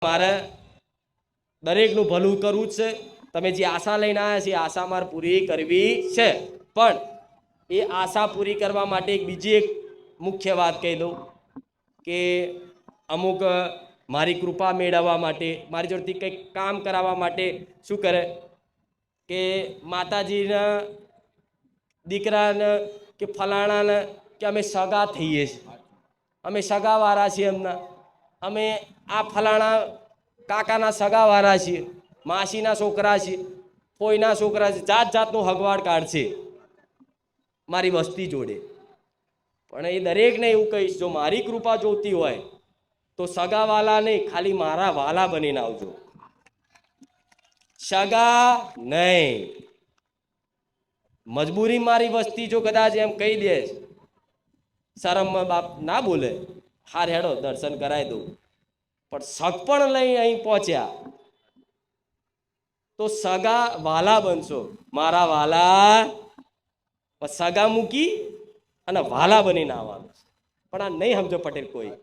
મારે દરેકનું ભલું કરવું જ છે. તમે જે આશા લઈને આવ્યા છે એ આશા મારે પૂરી કરવી છે. પણ એ આશા પૂરી કરવા માટે બીજી એક મુખ્ય વાત કહી દઉં કે અમુક મારી કૃપા મેળવવા માટે, મારી જોડેથી કંઈક કામ કરાવવા માટે શું કરે કે માતાજીના દીકરાને કે ફલાણાને કે અમે સગા થઈએ છીએ, અમે સગાવાળા છીએ, એમના અમે આ ફલાણા કાકાના સગાવાળા છીએ, માસીના છોકરા છીએ, ફોઈના છોકરા છે, જાત જાતનું હગવાડ કાઢશે મારી વસ્તી જોડે. પણ એ દરેકને એવું કહીશ, જો મારી કૃપા જોતી હોય તો સગાવાલા નહીં, ખાલી મારા વાલા બનીને આવજો, સગા નહીં. મજબૂરી મારી વસ્તી જો કદાચ એમ કહી દે, શરમમાં બાપ ના બોલે, હાર હેડો દર્શન કરાવી દઉં, પણ સગપણ લઈ અહીં પહોંચ્યા તો સગા વાલા બનશો, મારા વાલા. સગા મૂકી અને વાલા બનીને આવવાનું. પણ આ નહીં સમજો પટેલ કોઈ.